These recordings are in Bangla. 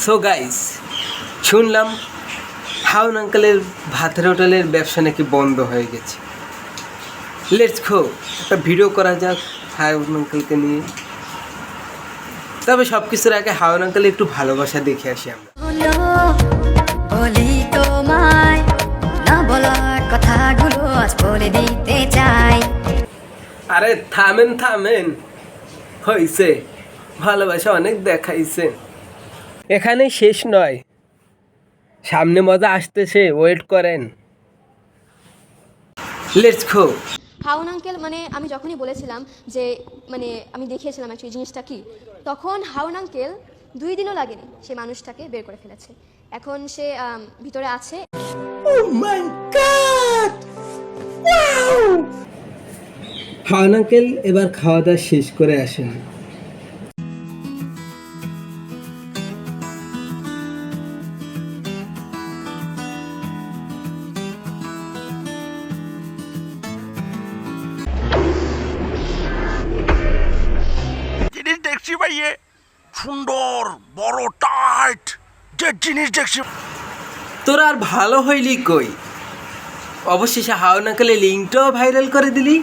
সো গাইস, শুনলাম হাউন আঙ্কেলের ভাতের হোটেলের ব্যবসা নাকি বন্ধ হয়ে গেছে। লেটস গো, একটা ভিডিও করা যাক হাউন আঙ্কেলকে নিয়ে। তবে সব কিছুর আগে হাউন আঙ্কেল একটু ভালোবাসা দেখে আসি আমরা। বলি তোমায় না বলা কথাগুলো আজ বলে দিতে চাই। আরে থামেন, হয়েছে, ভালোবাসা অনেক দেখাইছে, এখানে শেষ নয়, সামনে মজা আসতেছে, ওয়েট করেন। Let's go. হাউন আঙ্কেল মানে আমি যখনই বলেছিলাম যে মানে আমি দেখিয়েছিলাম অ্যাকচুয়ালি জিনিসটা কি, তখন হাউন আঙ্কেল 2 দিনও লাগেনি সে মানুষটাকে বের করে ফেলেছে। এখন সে ভিতরে আছে। হাউন আঙ্কেল এবার খাওয়া দাওয়া শেষ করে আসেন। জিনিস দেখছি ভাইয়ে, সুন্দর বড় টাইট যে জিনিস দেখছি। তোরা আর ভালো হইলি কই, অবশেষে হাউন আঙ্কেলের লিঙ্কটাও ভাইরাল করে দিলি।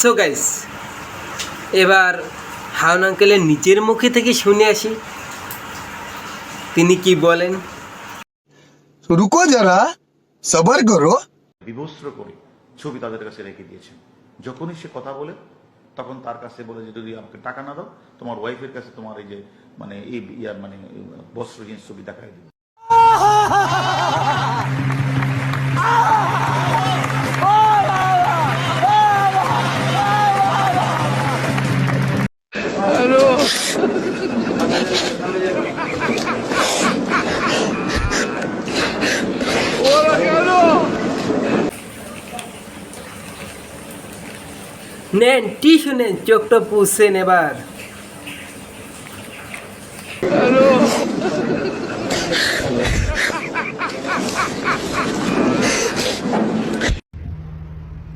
সো গাইস, এবার হাউন আঙ্কেলের নিজের মুখে থেকে শুনে আসি তিনি কি বলেন। रुको जरा सबर करो। বিবস্ত্র করে ছবি তাদের কাছে রেখে দিয়েছেন। যখনই সে কথা বলে তখন তার কাছে বলে যে যদি আমাকে টাকা না দাও তোমার ওয়াইফের কাছে তোমার এই যে মানে এই ইয়ার মানে বস্ত্রহীন ছবি দেখাই দিবে। নেন টিস্যু নেন, চোখটা পুষছেন এবার।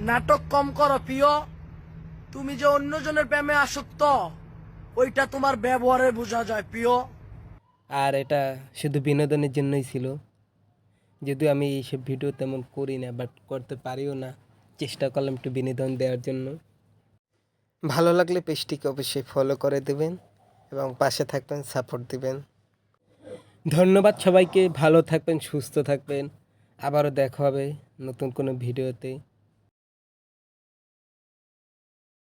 নাটক কম করো প্রিয়, তুমি যে অন্যজনের প্রেমে আসক্ত ওইটা তোমার ব্যবহারে বোঝা যায় প্রিয়। আর এটা শুধু বিনোদনের জন্যই ছিল, যদিও আমি এইসব ভিডিও তেমন করি না, বাট করতে পারিও না, চেষ্টা করলাম একটু বিনোদন দেওয়ার জন্য। ভালো লাগলে পেজটিকে অবশ্যই ফলো করে দেবেন এবং পাশে থাকবেন, সাপোর্ট দিবেন। ধন্যবাদ সবাইকে, ভালো থাকবেন, সুস্থ থাকবেন, আবারও দেখা হবে নতুন কোনো ভিডিওতে।